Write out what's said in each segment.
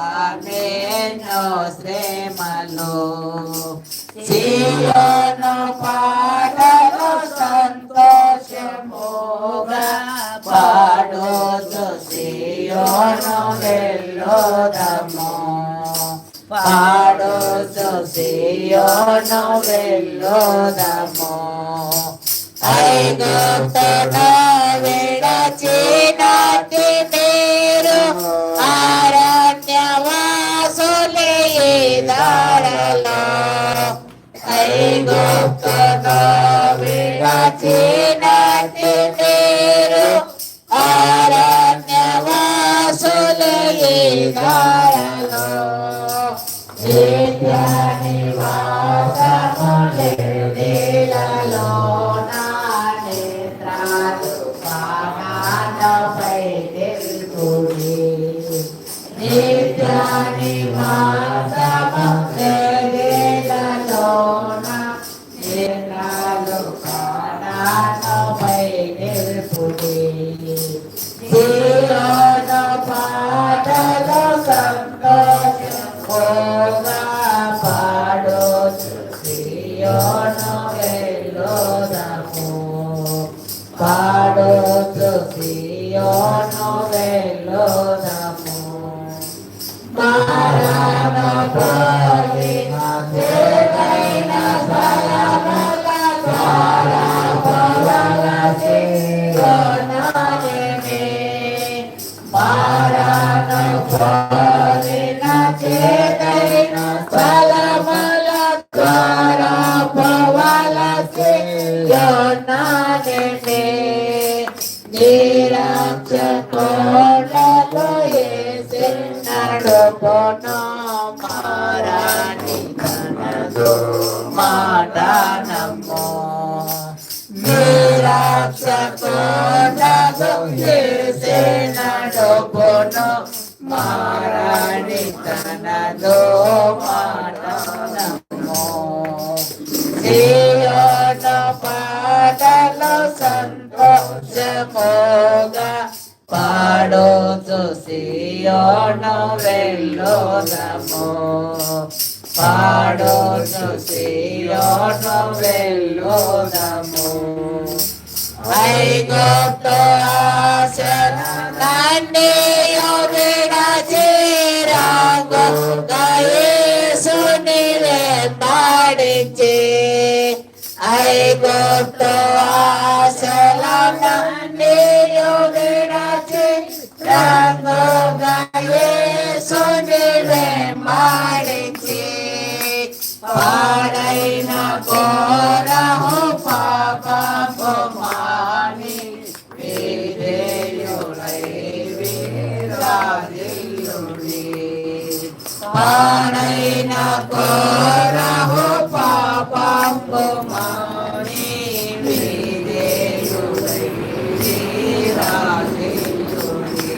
కొంతకాలమేనో శ్రమలు సియోను పాటలు సంతోషముగా పాడుచు సియోను వెళ్ళుదము పాడుచు సియోను వెళ్ళుదము ఐగుప్తును విడచినట్టి మీరు అరణ్యవాసులే దారలో ఐగుప్తును విడచినట్టి మీరు అరణ్యవాసులే దారలో నివాసములో పాడుచు సియోను వెళ్ళుదము మరణ పోలిన చేతైన ఫలముల ద్వారా పవలసి కొనలేమే మరణ పోలిన చేతైన ఫలముల ద్వారా పవలసి కొనలేమే నిరక్షకుడలో యేసునడు కొను మారాని కనదు మాటనము నిరక్షకుడలో యేసునడు కొను మారాని కనదు మాటనము సియోను పాటలు సంతోషముగా పాడుచు సియోను వెళ్ళుదము పాడుచు సియోను వెళ్ళుదము ఐగుప్తు ఆశలన్నీ విడచి రాంగుగా యేసుని వెంబడించి ఐగుప్తు ఆశలన్నీ విడచి రాంగుగా యేసుని వెంబడించి పాడైన కోరహు పాపము మాని విధేయులై విరాజిల్లుడి పాడైన కోరహు పాపము మాని విధేయులై విరాజిల్లుడి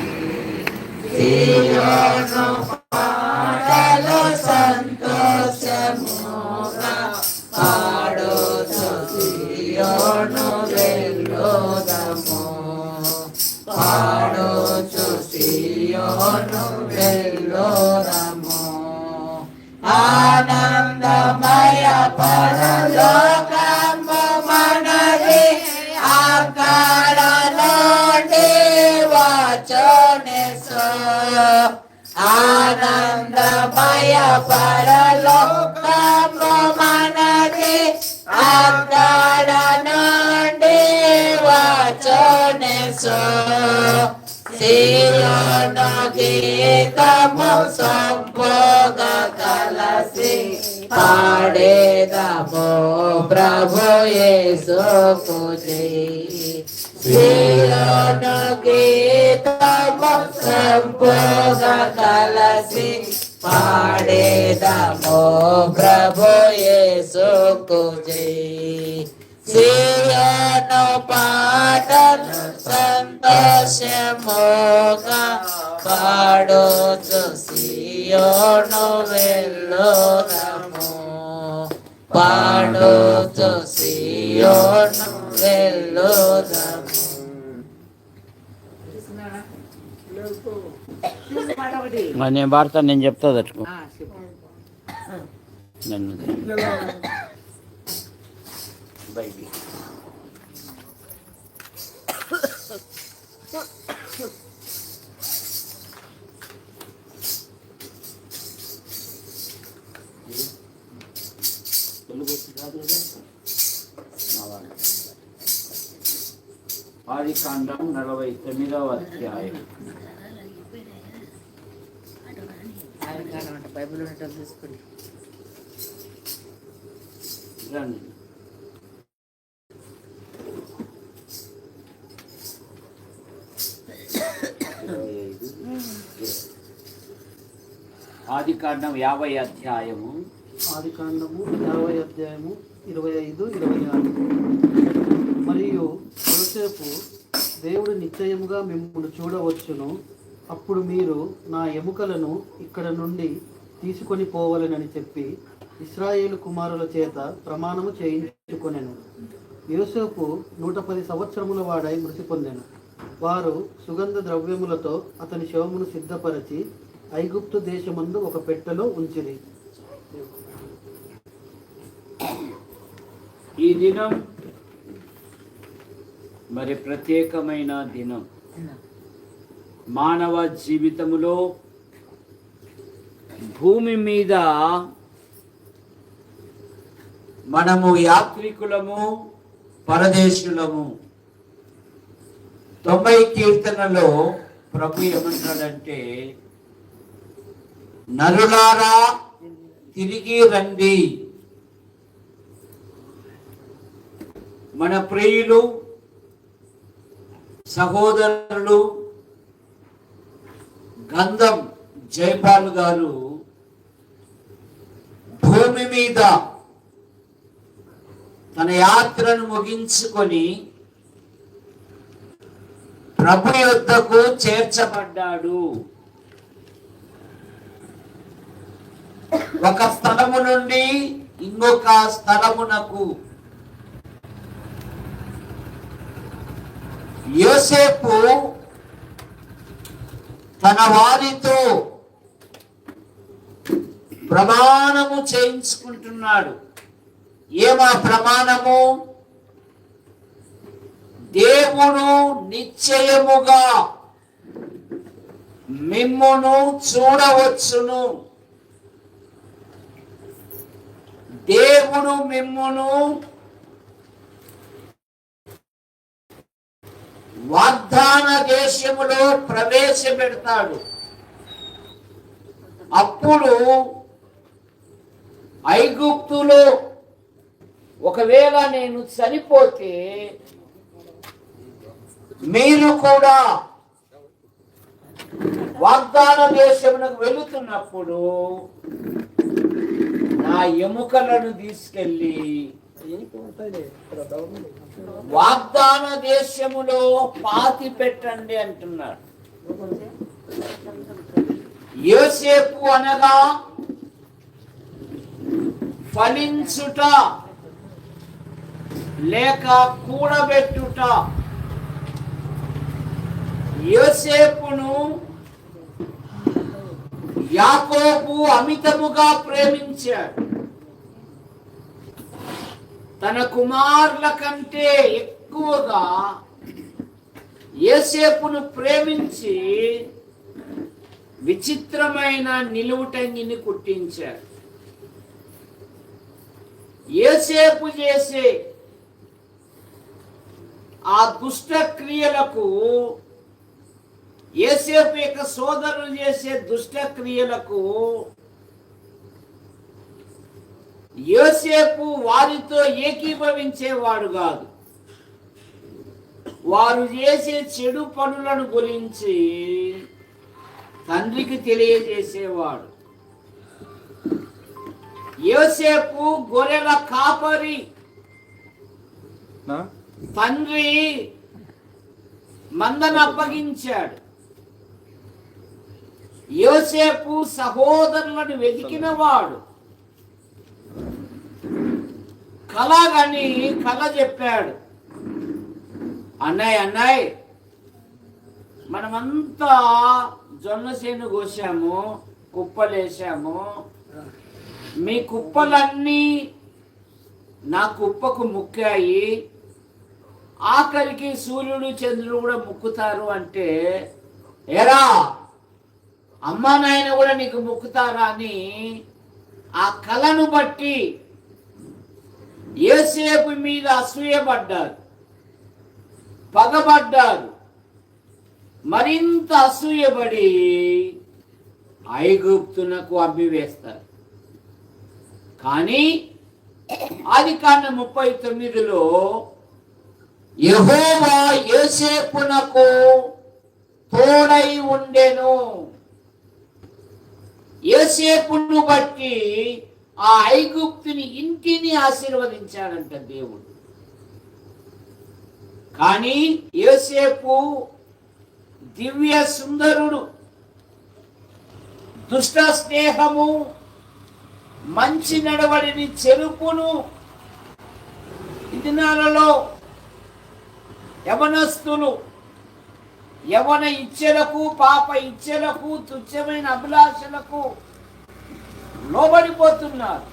సియోను పాటలు సంతోషముగా పాడుచు సియోను వెళ్ళుదము పాడుచు సియోను వెళ్ళుదము ఆనందమయ పరలోకము మనది అక్కడ నుండి వచ్చునేసు ఆనందమయ పరలోకము మనది అక్కడ నుండి వచ్చునేసు సియోను గీతము సంపూగా కలసి పాడేదము ప్రభు యేసుకు జై సియోను గీతము సంపూగా కలసి పాడేదము ప్రభు యేసుకు జై సియోను పాటలు సంతోషముగా పాడుచు సియోను వెళ్ళుదము పాడుచు సియోను వెళ్ళుదము నేను పాడతాను, నేను చెప్తా తట్టుకో నన్ను బయటికి. ఆదికాండం 49వ అధ్యాయం. బైబిల్ ఉండటం తీసుకోండి. ఆదికాండం 50 అధ్యాయము. ఆదికాండము 50 అధ్యాయము 25, 26. మరియు యోసేపు, దేవుడు నిశ్చయముగా మిమ్మల్ని చూడవచ్చును, అప్పుడు మీరు నా ఎముకలను ఇక్కడ నుండి తీసుకొని పోవాలనని చెప్పి ఇశ్రాయేలు కుమారుల చేత ప్రమాణము చేయించుకొనెను. యోసేపు 110 సంవత్సరముల వాడై మృతి పొందెను. వారు సుగంధ ద్రవ్యములతో అతని శవమును సిద్ధపరచి ఐగుప్తు దేశమందు ఒక పెట్టెలో ఉంచిరి. ఈ దినం మరి ప్రత్యేకమైన దినం. మానవ జీవితములో భూమి మీద మనము యాత్రికులము, పరదేశులము. 90 కీర్తనలో ప్రభు ఏమంటాడంటే, నరులారా తిరిగి రండి. మన ప్రియులు, సహోదరులు గంధం జైపాల్ గారు భూమి మీద తన యాత్రను ముగించుకొని ప్రభు యొద్దకు చేర్చబడ్డాడు. ఒక స్థలము నుండి ఇంకొక స్థలమునకు. యోసేపు తన వారితో ప్రమాణము చేయించుకుంటున్నాడు. ఏమా ప్రమాణము? దేవుడు నిశ్చయముగా మిమ్మును చూడవచ్చును. దేవుడు మిమ్మును వాగ్దాన దేశములో ప్రవేశపెడతాడు. అప్పుడు ఐగుప్తులో ఒకవేళ నేను చనిపోతే మీరు కూడా వాగ్దాన దేశమునకు వెళుతున్నప్పుడు నా ఎముకలను తీసుకెళ్ళి వాగ్దాన దేశములో పాతి పెట్టండి అంటున్నాడు. యోసేపు అనగా ఫలించుట లేక కూడబెట్టుట. యోసేపును యాకోబు అమితముగా ప్రేమించాడు. తన కుమారుల కంటే ఎక్కువగా యోసేపును ప్రేమించి విచిత్రమైన నిలువుటంగిని కుట్టించాడు. యోసేపు చేసే ఆ దుష్ట క్రియలకు, యోసేపు యొక్క సోదరులు చేసే దుష్ట క్రియలకు యోసేపు వారితో ఏకీభవించేవాడు కాదు. వారు చేసే చెడు పనులను గురించి తండ్రికి తెలియజేసేవాడు. యోసేపు గొర్రెల కాపరి. తండ్రి మందను అప్పగించాడు. యోసేపు సహోదరులను వెతికినవాడు. కలగని కల చెప్పాడు. అన్నయ్య మనమంతా జొన్న చేను కోసాము, కుప్పలేసాము. మీ కుప్పలన్నీ నా కుప్పకు ముక్కాయి, ఆఖరికి సూర్యుడు చంద్రుడు కూడా ముక్కుతారు అంటే, ఎరా అమ్మా నాయన కూడా నీకు ముక్కుతారా అని ఆ కళను బట్టి యోసేపు మీద అసూయపడ్డారు, పగబడ్డారు. మరింత అసూయపడి ఐగుప్తునకు అమ్మివేస్తారు. కానీ ఆదికాండం 39లో యెహోవా యోసేపునకు తోడై ఉండెను. యోసేపును బట్టి ఆ ఐగుప్తుని ఇంటిని ఆశీర్వదించాడంట దేవుడు. కానీ యోసేపు దివ్య సుందరుడు, దుష్ట స్నేహము, మంచి నడవడిని, చెరుపును ఈ దినాలలో యవనస్తులు యవన ఇచ్చెలకు, పాప ఇచ్చెలకు, తుచ్చమైన అభిలాషలకు లోబడిపోతున్నారు.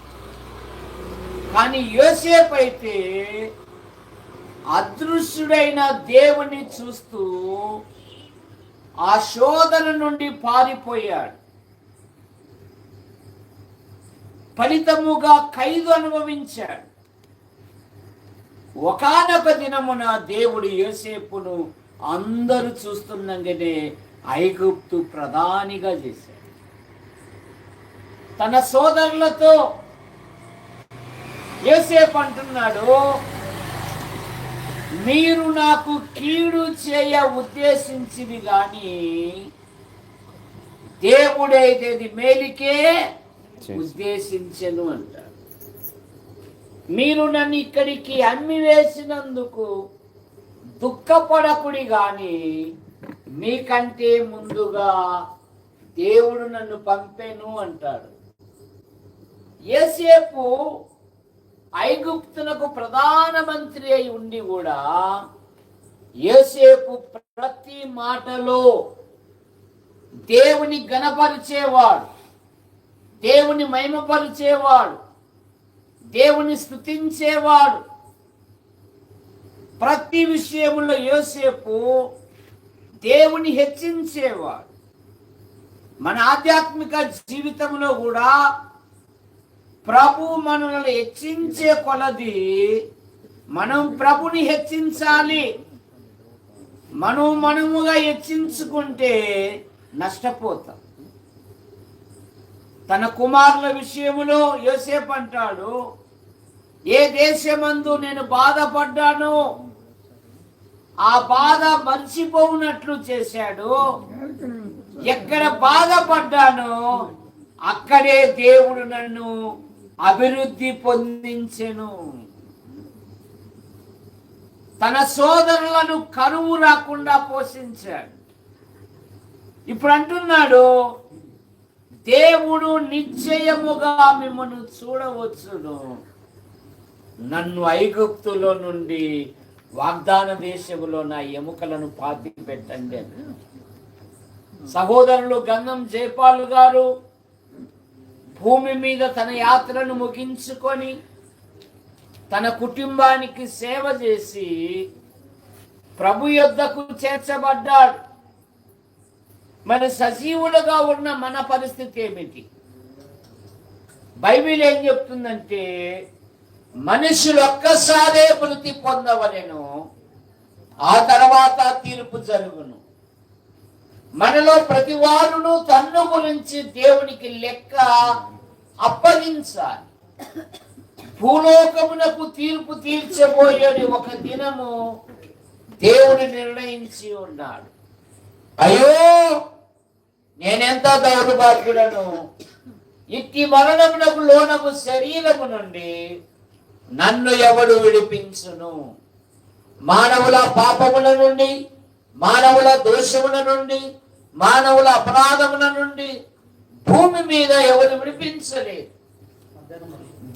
కానీ యోసేపు అయితే అదృశ్యుడైన దేవుని చూస్తూ ఆ శోధన నుండి పారిపోయాడు. ఫలితముగా ఖైదు అనుభవించాడు. ఒకానొక దినమున దేవుడు యోసేపును అందరూ చూస్తుండగానే ఐగుప్తు ప్రధానిగా చేశాడు. తన సోదరులతో యోసేపు అంటున్నాడు, మీరు నాకు కీడు చేయ ఉద్దేశించింది కానీ దేవుడైతే మేలుకే ఉద్దేశించెను అంటాడు. మీరు నన్ను ఇక్కడికి అమ్మి వేసినందుకు దుఃఖపడకుడి గాని మీకంటే ముందుగా దేవుడు నన్ను పంపెను అంటాడు. యోసేపు ఐగుప్తునకు ప్రధానమంత్రి అయి ఉండి కూడా యోసేపు ప్రతి మాటలో దేవుని ఘనపరిచేవాడు, దేవుని మహిమపరిచేవాడు, దేవుని స్తుతించేవాడు. ప్రతి విషయంలో యోసేపు దేవుని హెచ్చించేవాడు. మన ఆధ్యాత్మిక జీవితంలో కూడా ప్రభు మనల్ని హెచ్చించే కొలది మనం ప్రభుని హెచ్చించాలి. మనముగా హెచ్చించుకుంటే నష్టపోతాం. తన కుమారుల విషయంలో యోసేపు అంటాడు, ఏ దేశమందు నేను బాధపడ్డానో ఆ బాధ మర్చిపోవునట్లు చేశాడు. ఎక్కడ బాధపడ్డానో అక్కడే దేవుడు నన్ను అభివృద్ధి పొందించెను. తన సోదరులను కరువు రాకుండా పోషించాడు. ఇప్పుడు అంటున్నాడు, దేవుడు నిశ్చయముగా మిమ్మల్ని చూడవచ్చును, నన్ను ఐగుప్తులో నుండి వాగ్దాన దేశములో నా ఎముకలను పాతి పెట్టండి. సహోదరులు గంగం జయపాల్ గారు భూమి మీద తన యాత్రను ముగించుకొని తన కుటుంబానికి సేవ చేసి ప్రభు యొద్దకు చేర్చబడ్డాడు. మరి సజీవులుగా ఉన్న మన పరిస్థితి ఏమిటి? బైబిల్ ఏం చెప్తుందంటే, మనుషులు ఒక్కసారే మృతి పొందవలెను, ఆ తర్వాత తీర్పు జరుగును. మనలో ప్రతి వారును తన్ను గురించి దేవునికి లెక్క అప్పగించాలి. భూలోకమునకు తీర్పు తీర్చబోయేది ఒక దినము దేవుడు నిర్ణయించి ఉన్నాడు. అయ్యో నేనెంత దౌర్భాగ్యుడను, ఇట్టి మరణమునకు లోనకు శరీరము నుండి నన్ను ఎవడు విడిపించును? మానవుల పాపముల నుండి, మానవుల దోషముల నుండి, మానవుల అపరాధముల నుండి భూమి మీద ఎవరు విడిపించలేదు.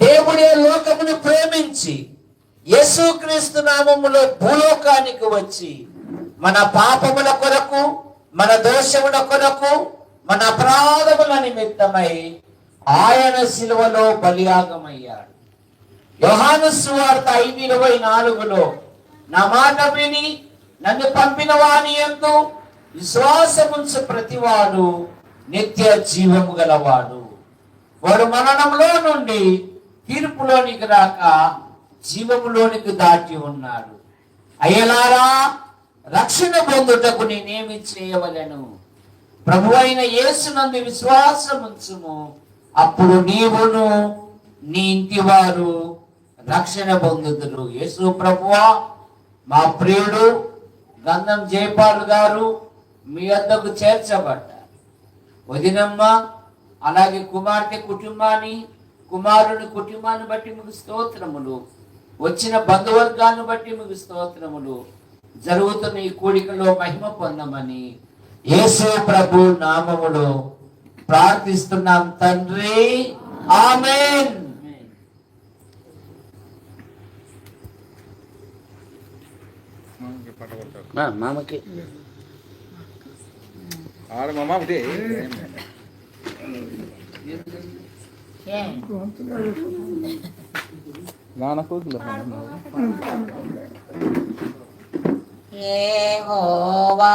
దేవుడే లోకమును ప్రేమించి యేసుక్రీస్తు నామములో భూలోకానికి వచ్చి మన పాపముల కొరకు, మన దోషముల కొరకు మన అపరాధముల నిమిత్తమై ఆయన శిలువలో బలియాగమయ్యాడు. యోహాను సువార్త 5:24 నా మాట విని నన్ను పంపిన వాని యందు విశ్వాసముంచు ప్రతివాడు నిత్య జీవము గలవాడు. వాడు మరణంలో నుండి తీర్పులోనికి రాక జీవములోనికి దాటి ఉన్నాడు. అయ్యలారా, రక్షణ పొందుటకు నేనేమి చేయవలెను? ప్రభువైన యేసునందు విశ్వాసముంచుము, అప్పుడు నీవును నీ ఇంటి వారు రక్షణ పొందుదురు. యేసు ప్రభువా, మా ప్రియుడు గంధం జయపాల్ గారు మీ వద్దకు చేర్చబడ్డారు. వదినమ్మ, అలాగే కుమార్తె కుటుంబాన్ని, కుమారుని కుటుంబాన్ని బట్టి మీకు స్తోత్రములు. వచ్చిన బంధువర్గాన్ని బట్టి మీకు స్తోత్రములు. జరుగుతున్న ఈ కూడికలో మహిమ పొందమని యేసు ప్రభు నామములో ప్రార్థిస్తున్నాం తండ్రి, ఆమేన్. మామకి యెహోవా